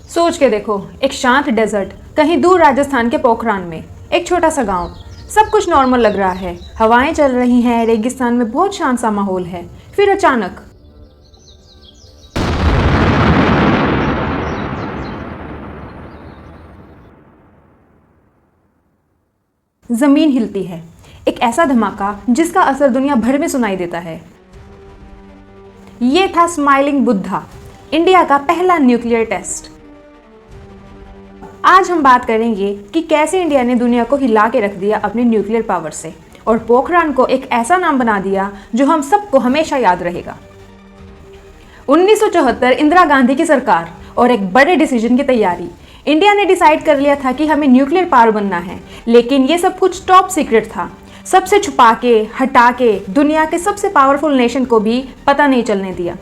सोच के देखो, एक शांत डेजर्ट कहीं दूर राजस्थान के पोखरान में एक छोटा सा गांव। सब कुछ नॉर्मल लग रहा है, हवाएं चल रही हैं, रेगिस्तान में बहुत शांत सा माहौल है। फिर अचानक जमीन हिलती है। एक ऐसा धमाका जिसका असर दुनिया भर में सुनाई देता है। ये था स्माइलिंग बुद्धा, इंडिया का पहला न्यूक्लियर टेस्ट। आज हम बात करेंगे कि कैसे इंडिया ने दुनिया को हिला के रख दिया अपने न्यूक्लियर पावर से और पोखरान को एक ऐसा नाम बना दिया जो हम सबको हमेशा याद रहेगा। 1974 इंदिरा गांधी की सरकार और एक बड़े डिसीजन की तैयारी। इंडिया ने डिसाइड कर लिया था कि हमें न्यूक्लियर पावर बनना है, लेकिन ये सब कुछ टॉप सीक्रेट था। सबसे छुपा के, हटा के दुनिया के सबसे पावरफुल नेशन को भी पता नहीं चलने दिया।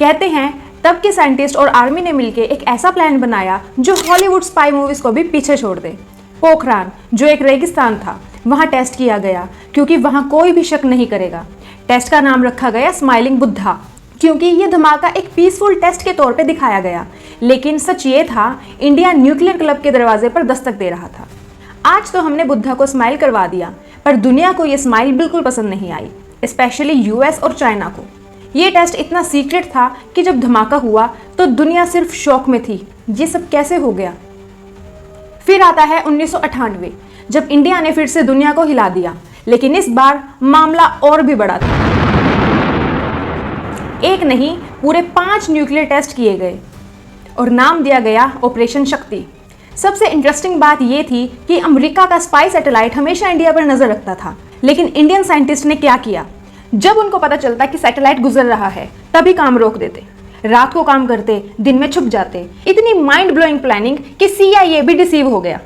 कहते हैं तब के साइंटिस्ट और आर्मी ने मिलकर एक ऐसा प्लान बनाया जो हॉलीवुड स्पाई मूवीज को भी पीछे छोड़ दे। पोखरान, जो एक रेगिस्तान था, वहां टेस्ट किया गया क्योंकि वहां कोई भी शक नहीं करेगा। टेस्ट का नाम रखा गया स्माइलिंग बुद्धा, क्योंकि ये धमाका एक पीसफुल टेस्ट के तौर पे दिखाया गया। लेकिन सच ये था, इंडिया न्यूक्लियर क्लब के दरवाजे पर दस्तक दे रहा था। आज तो हमने बुद्धा को स्माइल करवा दिया, पर दुनिया को ये स्माइल बिल्कुल पसंद नहीं आई, स्पेशली यूएस और चाइना को। ये टेस्ट इतना सीक्रेट था कि जब धमाका हुआ तो दुनिया सिर्फ शॉक में थी, ये सब कैसे हो गया। फिर आता है 1998, जब इंडिया ने फिर से दुनिया को हिला दिया, लेकिन इस बार मामला और भी बड़ा था। एक नहीं, पूरे 5 न्यूक्लियर टेस्ट किए गए और नाम दिया गया ऑपरेशन शक्ति। सबसे इंटरेस्टिंग बात यह थी कि अमेरिका का स्पाई सैटेलाइट हमेशा इंडिया पर नजर रखता था, लेकिन इंडियन साइंटिस्ट ने क्या किया, जब उनको पता चलता कि सैटेलाइट गुजर रहा है तभी काम रोक देते, रात को काम करते, दिन में छुप जाते। इतनी माइंड ब्लोइंग प्लानिंग कि CIA भी डिसीव हो गया।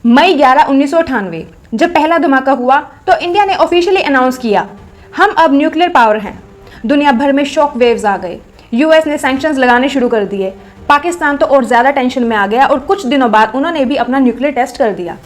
मई 11, 1998 जब पहला धमाका हुआ तो इंडिया ने ऑफिशियली अनाउंस किया, हम अब न्यूक्लियर पावर हैं। दुनिया भर में शॉक वेव्स आ गए। यूएस ने सैंक्शंस लगाने शुरू कर दिए। पाकिस्तान तो और ज्यादा टेंशन में आ गया और कुछ दिनों बाद उन्होंने भी अपना न्यूक्लियर टेस्ट कर दिया।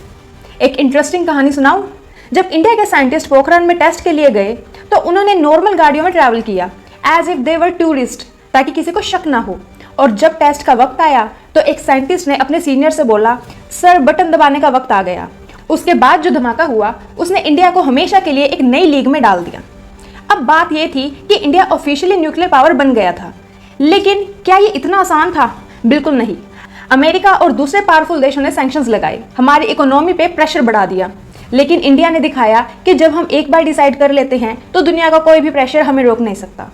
एक इंटरेस्टिंग कहानी सुनाऊं? जब इंडिया के साइंटिस्ट पोखरान में टेस्ट के लिए गए तो उन्होंने नॉर्मल गाड़ियों में ट्रैवल किया, as if they were tourist, ताकि किसी को शक ना हो। और जब टेस्ट का वक्त आया तो एक साइंटिस्ट ने अपने सीनियर से बोला, सर बटन दबाने का वक्त आ गया। उसके बाद जो धमाका हुआ उसने इंडिया को हमेशा के लिए एक नई लीग में डाल दिया। अब बात यह थी कि इंडिया ऑफिशियली न्यूक्लियर पावर बन गया था, लेकिन क्या ये इतना आसान था? बिल्कुल नहीं। अमेरिका और दूसरे पावरफुल देशों ने सैंक्शंस लगाए, हमारी इकोनॉमी पे प्रेशर बढ़ा दिया, लेकिन इंडिया ने दिखाया कि जब हम एक बार डिसाइड कर लेते हैं तो दुनिया का कोई भी प्रेशर हमें रोक नहीं सकता।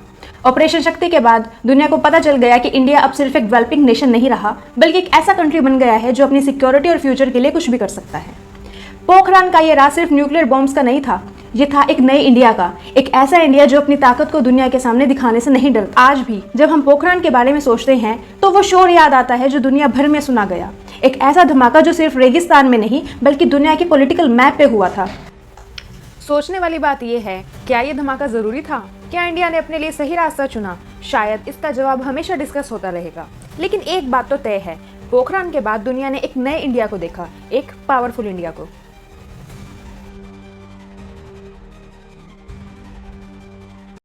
ऑपरेशन शक्ति के बाद दुनिया को पता चल गया कि इंडिया अब सिर्फ एक डेवलपिंग नेशन नहीं रहा, बल्कि एक ऐसा कंट्री बन गया है जो अपनी सिक्योरिटी और फ्यूचर के लिए कुछ भी कर सकता है। पोखरान का ये राज सिर्फ न्यूक्लियर बॉम्ब्स का नहीं था, ये था एक नई इंडिया का, एक ऐसा इंडिया जो अपनी ताकत को दुनिया के सामने दिखाने से नहीं डरता। आज भी जब हम पोखरान के बारे में सोचते हैं तो वो शोर याद आता है जो दुनिया भर में सुना गया। एक ऐसा धमाका जो सिर्फ रेगिस्तान में नहीं बल्कि दुनिया के पॉलिटिकल मैप पे हुआ था। सोचने वाली बात यह है, क्या ये धमाका जरूरी था? क्या इंडिया ने अपने लिए सही रास्ता चुना? शायद इसका जवाब हमेशा डिस्कस होता रहेगा, लेकिन एक बात तो तय है, पोखरान के बाद दुनिया ने एक नए इंडिया को देखा, एक पावरफुल इंडिया को।